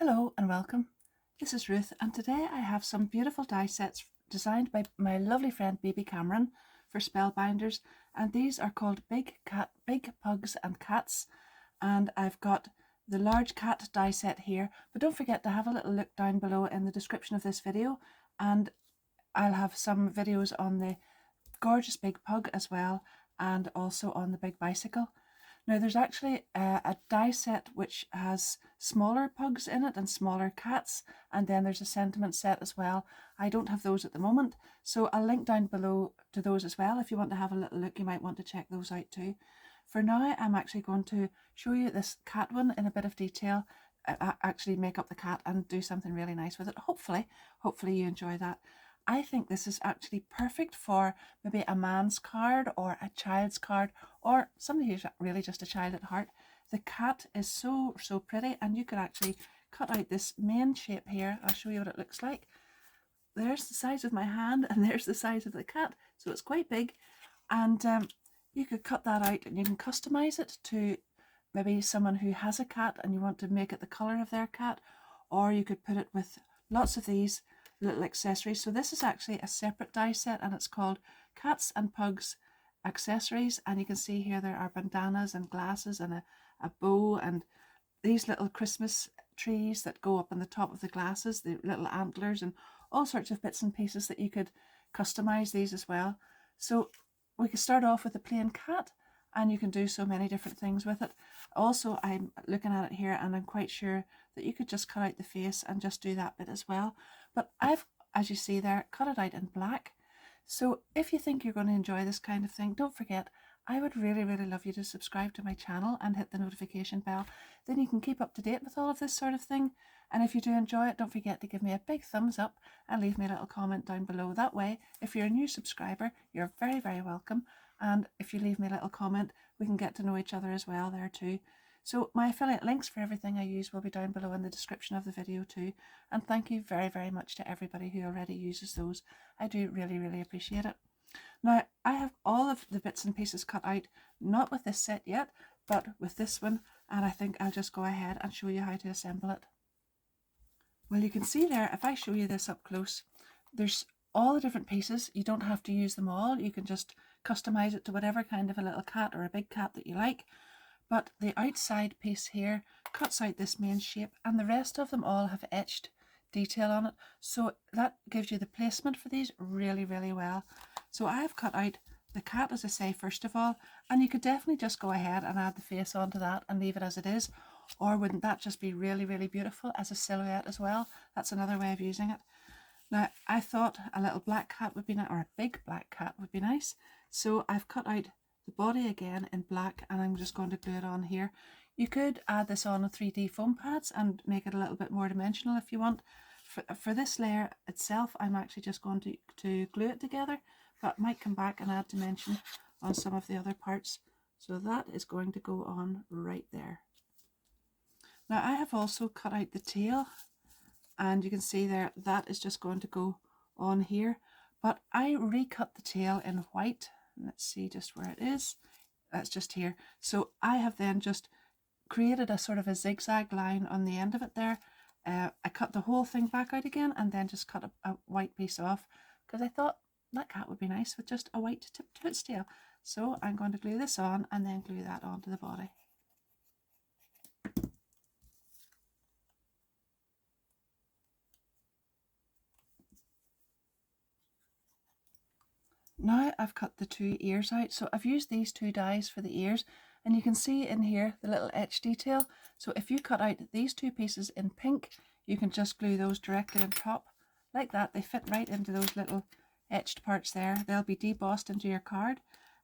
Hello and welcome. This is Ruth, and today I have some beautiful die sets designed by my lovely friend Bibi for Spellbinders, and these are called Big Pugs and Cats, and I've got the large cat die set here, but don't forget to have a little look down below in the description of this video, and I'll have some videos on the gorgeous big pug as well, and also on the big bicycle. Now there's actually a die set which has smaller pugs in it and smaller cats, and then there's a sentiment set as well. I don't have those at the moment, so I'll link down below to those as well. If you want to have a little look, you might want to check those out too. For now, I'm actually going to show you this cat one in a bit of detail, actually make up the cat and do something really nice with it. Hopefully you enjoy that. I think this is actually perfect for maybe a man's card or a child's card, or somebody who's really just a child at heart. The cat is so pretty, and you could actually cut out this main shape here. I'll show you what it looks like. There's the size of my hand, and there's the size of the cat, so it's quite big. And you could cut that out and you can customize it to maybe someone who has a cat and you want to make it the color of their cat, or you could put it with lots of these little accessories. So this is actually a separate die set, and it's called Cats and Pugs Accessories, and you can see here there are bandanas and glasses and a bow and these little Christmas trees that go up on the top of the glasses, the little antlers, and all sorts of bits and pieces that you could customize these as well. So we could start off with a plain cat, and you can do so many different things with it. Also, I'm looking at it here and I'm quite sure that you could just cut out the face and just do that bit as well. But I've, as you see there, cut it out in black. So if you think you're going to enjoy this kind of thing, don't forget, I would really love you to subscribe to my channel and hit the notification bell. Then you can keep up to date with all of this sort of thing. And if you do enjoy it, don't forget to give me a big thumbs up and leave me a little comment down below. That way, if you're a new subscriber, you're very welcome. And if you leave me a little comment, we can get to know each other as well there too. So my affiliate links for everything I use will be down below in the description of the video too. And thank you very much to everybody who already uses those. I do really appreciate it. Now, I have all of the bits and pieces cut out, not with this set yet, but with this one, and I think I'll just go ahead and show you how to assemble it. Well, you can see there, if I show you this up close, there's all the different pieces. You don't have to use them all. You can just customize it to whatever kind of a little cat or a big cat that you like. But the outside piece here cuts out this main shape, and the rest of them all have etched detail on it. So that gives you the placement for these really well. So I have cut out the cat, as I say, first of all, and you could definitely just go ahead and add the face onto that and leave it as it is. Or wouldn't that just be really beautiful as a silhouette as well? That's another way of using it. Now, I thought a little black cat would be nice, or a big black cat would be nice. So I've cut out the body again in black, and I'm just going to glue it on here. You could add this on with 3D foam pads and make it a little bit more dimensional if you want. For this layer itself, I'm actually just going to glue it together, but might come back and add dimension on some of the other parts. So that is going to go on right there. Now I have also cut out the tail, and you can see there that is just going to go on here, but I recut the tail in white. Let's see just where it is. That's just here. So I have then just created a sort of a zigzag line on the end of it there. I cut the whole thing back out again and then just cut a white piece off, because I thought that cat would be nice with just a white tip to its tail. So I'm going to glue this on and then glue that onto the body. Now I've cut the two ears out, so I've used these two dies for the ears, and you can see in here the little etch detail. So if you cut out these two pieces in pink, you can just glue those directly on top like that. They fit right into those little etched parts there. They'll be debossed into your card,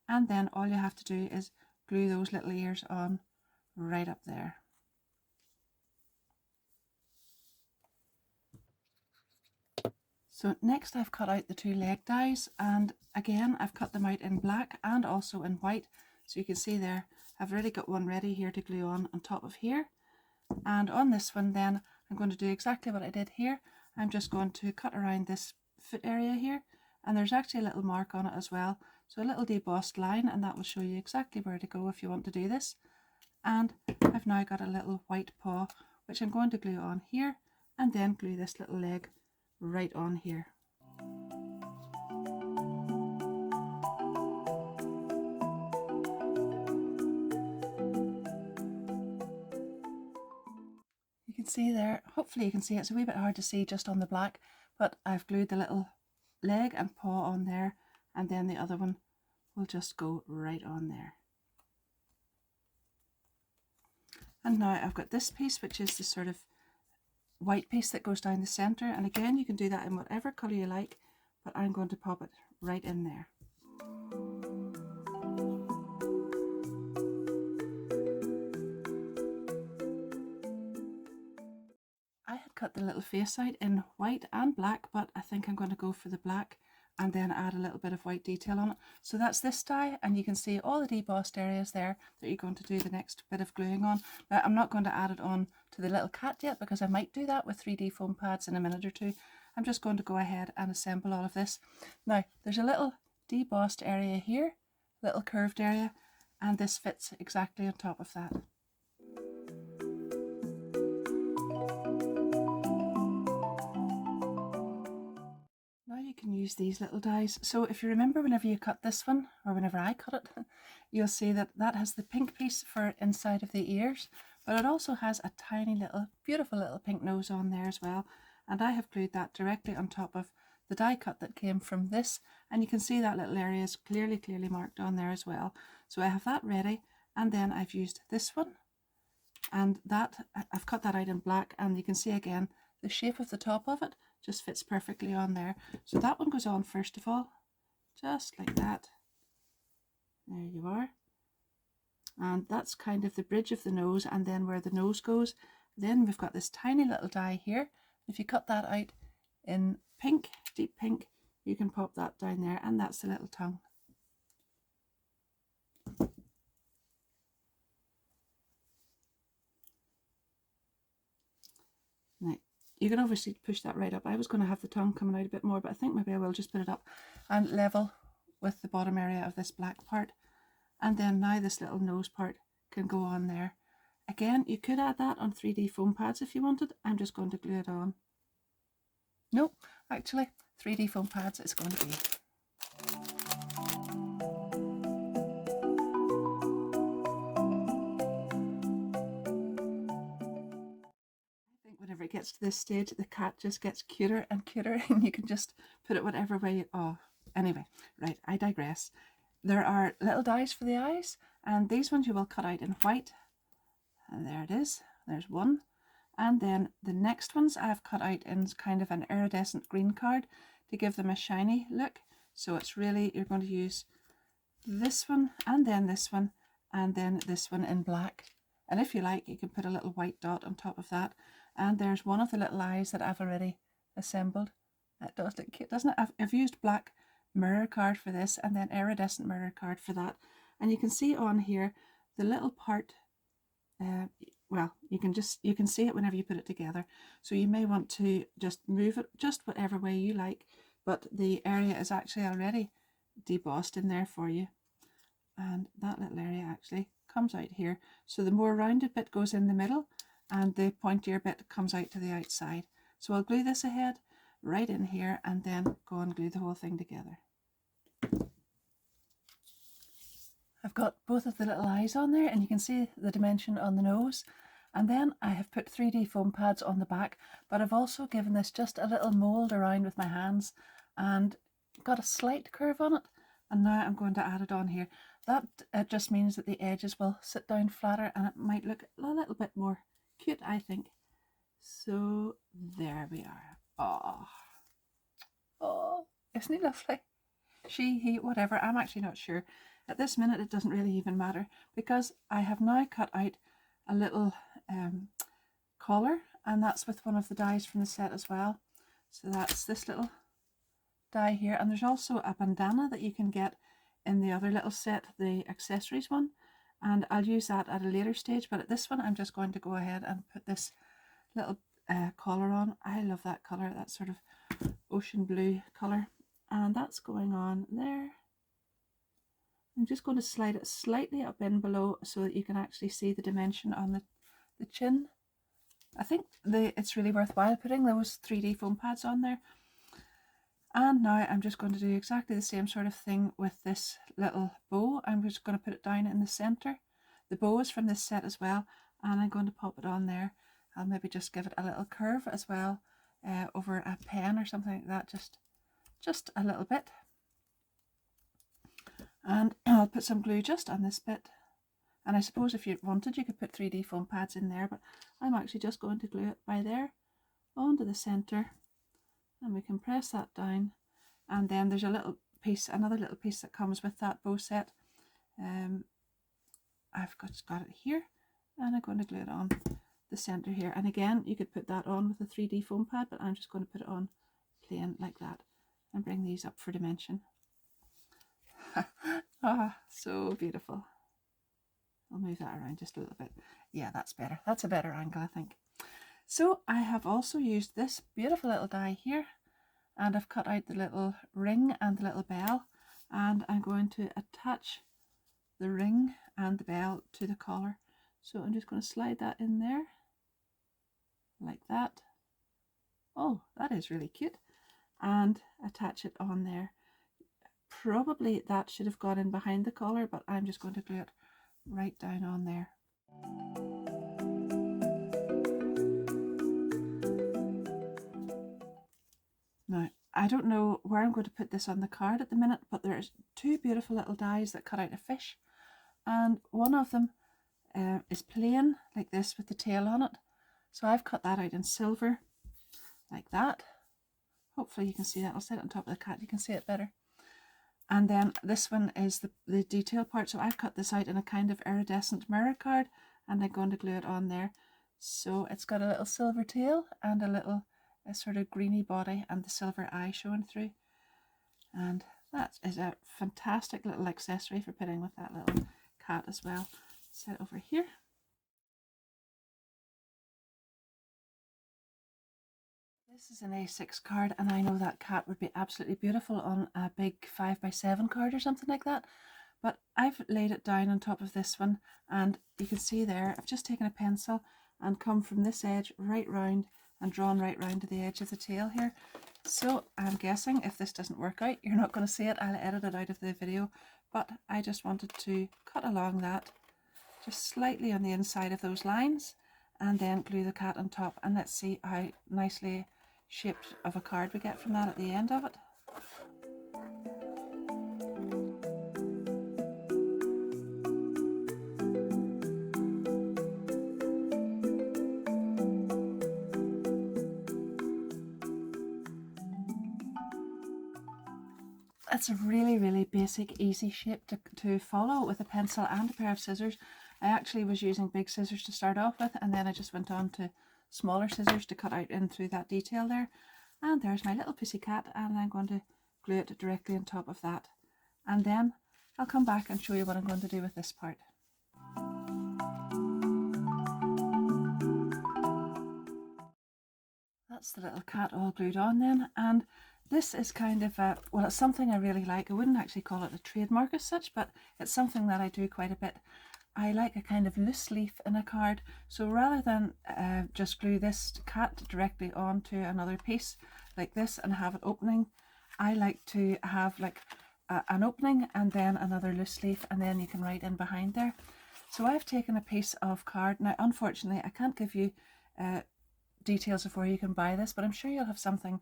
and then all you have to do is glue those little ears on right up there. So next I've cut out the two leg dies, and again I've cut them out in black and also in white. So you can see there, I've already got one ready here to glue on top of here. And on this one then, I'm going to do exactly what I did here. I'm just going to cut around this foot area here, and there's actually a little mark on it as well. So a little debossed line, and that will show you exactly where to go if you want to do this. And I've now got a little white paw which I'm going to glue on here, and then glue this little leg right on here. You can see there, hopefully you can see, it's a wee bit hard to see just on the black, but I've glued the little leg and paw on there, and then the other one will just go right on there. And now I've got this piece, which is the sort of white piece that goes down the centre, and again you can do that in whatever colour you like, but I'm going to pop it right in there. I had cut the little face out in white and black, but I think I'm going to go for the black and then add a little bit of white detail on it. So that's this die, and you can see all the debossed areas there that you're going to do the next bit of gluing on. Now I'm not going to add it on to the little cat yet, because I might do that with 3D foam pads in a minute or two. I'm just going to go ahead and assemble all of this. Now there's a little debossed area here, little curved area, and this fits exactly on top of that. Now you can use these little dies. So if you remember, whenever you cut this one, or whenever I cut it, you'll see that that has the pink piece for inside of the ears, but it also has a tiny little, beautiful little pink nose on there as well. And I have glued that directly on top of the die cut that came from this, and you can see that little area is clearly marked on there as well. So I have that ready, and then I've used this one, and that I've cut that out in black, and you can see again the shape of the top of it just fits perfectly on there. So that one goes on first of all, just like that. There you are. And that's kind of the bridge of the nose, and then where the nose goes, then we've got this tiny little die here. If you cut that out in pink, deep pink, you can pop that down there, and that's the little tongue. Now, you can obviously push that right up. I was going to have the tongue coming out a bit more, but I think maybe I will just put it up and level with the bottom area of this black part. And then now this little nose part can go on there. Again, you could add that on 3D foam pads if you wanted. I'm just going to glue it on. Nope, actually 3D foam pads it's going to be. Whenever it gets to this stage, the cat just gets cuter and cuter, and you can just put it whatever way you... Oh, anyway, right, I digress. There are little dies for the eyes, and these ones you will cut out in white. And there it is, there's one. And then the next ones I've cut out in kind of an iridescent green card to give them a shiny look. So it's really, you're going to use this one, and then this one, and then this one in black. And if you like, you can put a little white dot on top of that. And there's one of the little eyes that I've already assembled. That does look cute, doesn't it? I've used black mirror card for this, and then iridescent mirror card for that. And you can see on here the little part, well, you can see it whenever you put it together. So you may want to just move it just whatever way you like, but the area is actually already debossed in there for you. And that little area actually comes out here. So the more rounded bit goes in the middle, and the pointier bit comes out to the outside. So I'll glue this ahead right in here, and then go and glue the whole thing together. I've got both of the little eyes on there, and you can see the dimension on the nose. And then I have put 3D foam pads on the back, but I've also given this just a little mould around with my hands and got a slight curve on it. And now I'm going to add it on here. That just means that the edges will sit down flatter, and it might look a little bit more cute, I think. So there we are. Oh, isn't he lovely? She, he, whatever, I'm actually not sure. At this minute it doesn't really even matter, because I have now cut out a little collar, and that's with one of the dies from the set as well. So that's this little die here, and there's also a bandana that you can get in the other little set, the accessories one, and I'll use that at a later stage. But at this one I'm just going to go ahead and put this little collar on. I love that colour, that sort of ocean blue colour, and that's going on there. I'm just going to slide it slightly up in below so that you can actually see the dimension on the chin. I think it's really worthwhile putting those 3D foam pads on there. And now I'm just going to do exactly the same sort of thing with this little bow. I'm just going to put it down in the center. The bow is from this set as well, and I'm going to pop it on there. I'll maybe just give it a little curve as well over a pen or something like that, just a little bit. And I'll put some glue just on this bit. And I suppose if you wanted, you could put 3D foam pads in there, but I'm actually just going to glue it by there onto the center. And we can press that down, and then there's a little piece, another little piece that comes with that bow set. I've got it here, and I'm going to glue it on the center here. And again, you could put that on with a 3D foam pad, but I'm just going to put it on plain like that and bring these up for dimension. Ah, so beautiful. I'll move that around just a little bit. Yeah, that's better. That's a better angle, I think. So I have also used this beautiful little die here, and I've cut out the little ring and the little bell, and I'm going to attach the ring and the bell to the collar. So I'm just going to slide that in there like that. Oh, that is really cute. And attach it on there. Probably that should have gone in behind the collar, but I'm just going to glue it right down on there. Now, I don't know where I'm going to put this on the card at the minute, but there's two beautiful little dies that cut out a fish, and one of them is plain like this with the tail on it. So I've cut that out in silver like that. Hopefully you can see that. I'll set it on top of the cat, you can see it better. And then this one is the detail part, so I've cut this out in a kind of iridescent mirror card, and I'm going to glue it on there. So it's got a little silver tail and a little sort of greeny body and the silver eye showing through. And that is a fantastic little accessory for putting with that little cat as well. Set over here. This is an A6 card, and I know that cat would be absolutely beautiful on a big 5x7 card or something like that. But I've laid it down on top of this one, and you can see there, I've just taken a pencil and come from this edge right round and drawn right round to the edge of the tail here. So I'm guessing if this doesn't work out, you're not going to see it. I'll edit it out of the video, but I just wanted to cut along that just slightly on the inside of those lines, and then glue the cat on top, and let's see how nicely shaped of a card we get from that at the end of it. It's a really basic, easy shape to follow with a pencil and a pair of scissors. I actually was using big scissors to start off with, and then I just went on to smaller scissors to cut out in through that detail there. And there's my little pussy cat, and I'm going to glue it directly on top of that. And then I'll come back and show you what I'm going to do with this part. That's the little cat all glued on then, and this is kind of a, well, it's something I really like. I wouldn't actually call it a trademark as such, but it's something that I do quite a bit. I like a kind of loose leaf in a card, so rather than just glue this cat directly onto another piece like this and have it opening, I like to have like an opening and then another loose leaf, and then you can write in behind there. So I've taken a piece of card. Now unfortunately I can't give you details of where you can buy this, but I'm sure you'll have something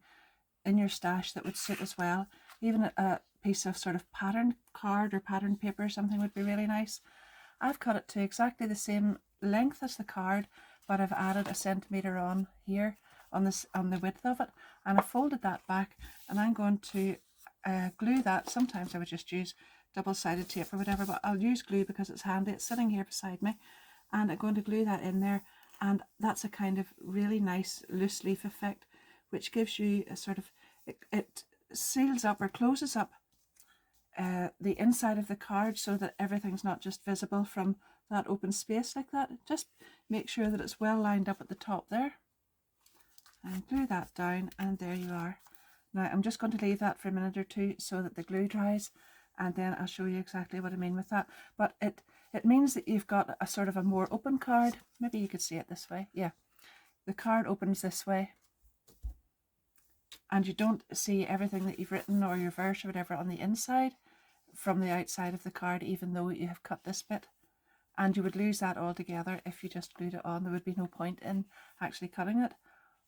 in your stash that would suit as well. Even a piece of sort of pattern card or pattern paper or something would be really nice. I've cut it to exactly the same length as the card, but I've added a centimetre on here on the width of it, and I folded that back, and I'm going to glue that. Sometimes I would just use double-sided tape or whatever, but I'll use glue because it's handy. It's sitting here beside me, and I'm going to glue that in there, and that's a kind of really nice loose leaf effect, which gives you a sort of, it seals up or closes up the inside of the card so that everything's not just visible from that open space like that. Just make sure that it's well lined up at the top there, and glue that down, and there you are. Now I'm just going to leave that for a minute or two so that the glue dries, and then I'll show you exactly what I mean with that. But it means that you've got a sort of a more open card. Maybe you could see it this way. Yeah, the card opens this way, and you don't see everything that you've written or your verse or whatever on the inside from the outside of the card, even though you have cut this bit. And you would lose that altogether if you just glued it on. There would be no point in actually cutting it.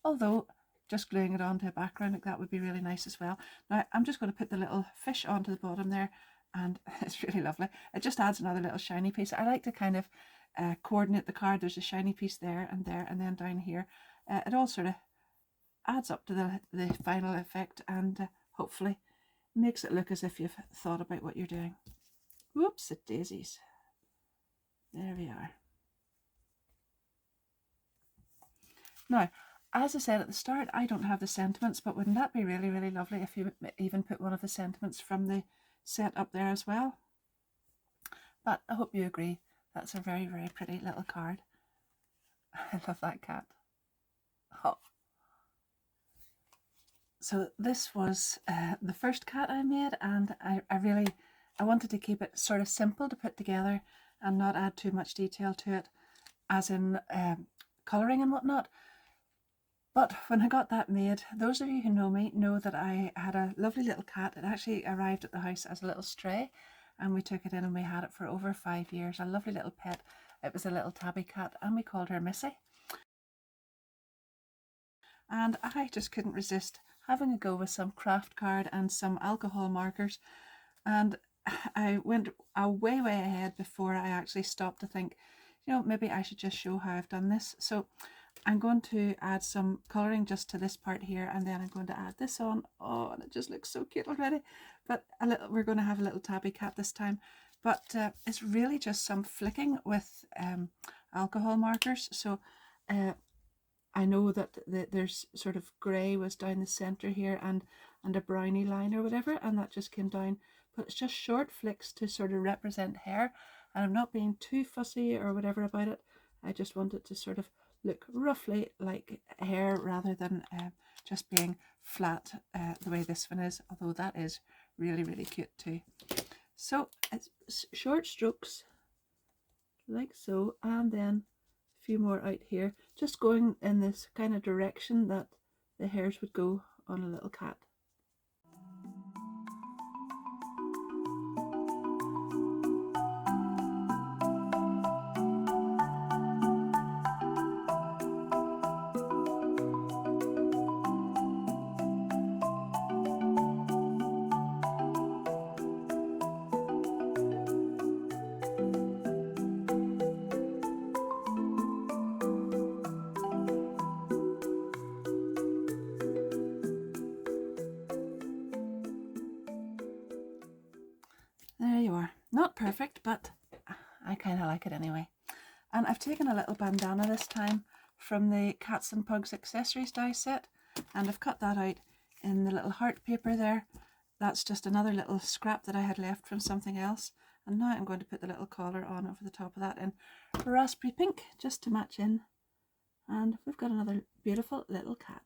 Although just gluing it onto a background like that would be really nice as well. Now I'm just going to put the little fish onto the bottom there, and it's really lovely. It just adds another little shiny piece. I like to kind of coordinate the card. There's a shiny piece there, and then down here. It all sort of adds up to the final effect, and hopefully makes it look as if you've thought about what you're doing. Whoops, it daisies. There we are. Now, as I said at the start, I don't have the sentiments, but wouldn't that be really, really lovely if you even put one of the sentiments from the set up there as well? But I hope you agree. That's a very, very pretty little card. I love that cat. Oh. So this was the first cat I made, and I wanted to keep it sort of simple to put together and not add too much detail to it, as in colouring and whatnot. But when I got that made, those of you who know me know that I had a lovely little cat. It actually arrived at the house as a little stray, and we took it in and we had it for over 5 years. A lovely little pet. It was a little tabby cat, and we called her Missy. And I just couldn't resist having a go with some craft card and some alcohol markers. And I went way ahead before I actually stopped to think, you know, maybe I should just show how I've done this. So I'm going to add some colouring just to this part here, and then I'm going to add this on. Oh, and it just looks so cute already. But we're going to have a little tabby cat this time. But it's really just some flicking with alcohol markers. So I know that there's sort of grey was down the centre here, and a browny line or whatever, and that just came down. But it's just short flicks to sort of represent hair, and I'm not being too fussy or whatever about it. I just want it to sort of look roughly like hair rather than just being flat the way this one is, although that is really, really cute too. So it's short strokes like so, and then a few more out here, just going in this kind of direction that the hairs would go on a little cat. There you are. Not perfect, but I kind of like it anyway. And I've taken a little bandana this time from the Cats and Pugs Accessories die set, and I've cut that out in the little heart paper there. That's just another little scrap that I had left from something else. And now I'm going to put the little collar on over the top of that in raspberry pink, just to match in. And we've got another beautiful little cat.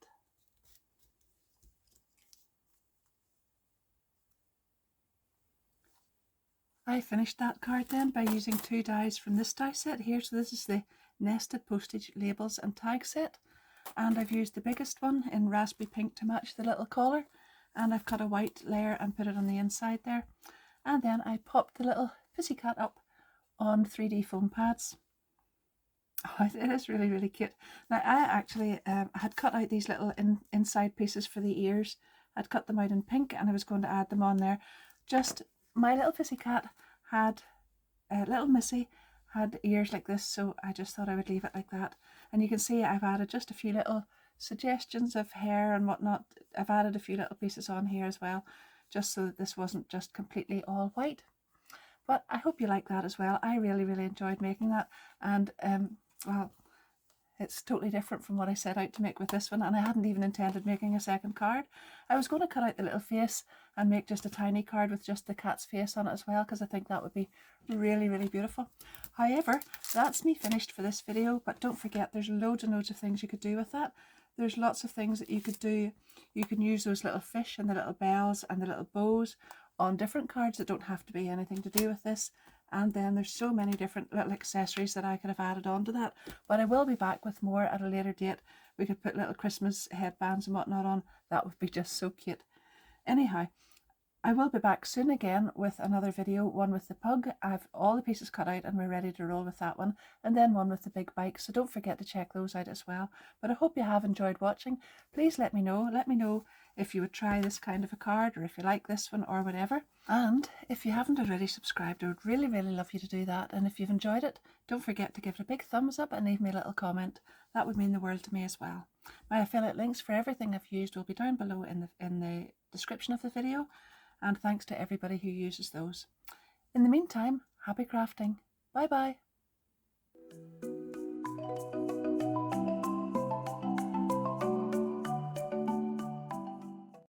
I finished that card then by using 2 dies from this die set here. So this is the nested postage labels and tag set, and I've used the biggest one in raspberry pink to match the little collar, and I've cut a white layer and put it on the inside there, and then I popped the little pussycat up on 3D foam pads. Oh, it is really, really cute. Now I actually had cut out these little inside pieces for the ears. I'd cut them out in pink, and I was going to add them on there. Just my little pussycat had little Missy had ears like this, so I just thought I would leave it like that. And you can see I've added just a few little suggestions of hair and whatnot. I've added a few little pieces on here as well, just so that this wasn't just completely all white. But I hope you like that as well. I really, really enjoyed making that, and well, it's totally different from what I set out to make with this one, and I hadn't even intended making a second card. I was going to cut out the little face and make just a tiny card with just the cat's face on it as well, because I think that would be really, really beautiful. However, that's me finished for this video, but don't forget there's loads and loads of things you could do with that. There's lots of things that you could do. You can use those little fish and the little bells and the little bows on different cards that don't have to be anything to do with this. And then there's so many different little accessories that I could have added on to that. But I will be back with more at a later date. We could put little Christmas headbands and whatnot on. That would be just so cute. Anyhow, I will be back soon again with another video, one with the pug. I've all the pieces cut out and we're ready to roll with that one, and then one with the big bike, so don't forget to check those out as well. But I hope you have enjoyed watching. Please let me know if you would try this kind of a card, or if you like this one or whatever. And if you haven't already subscribed, I would really love you to do that. And if you've enjoyed it, don't forget to give it a big thumbs up and leave me a little comment. That would mean the world to me as well. My affiliate links for everything I've used will be down below in the description of the video. And thanks to everybody who uses those. In the meantime, happy crafting. Bye bye.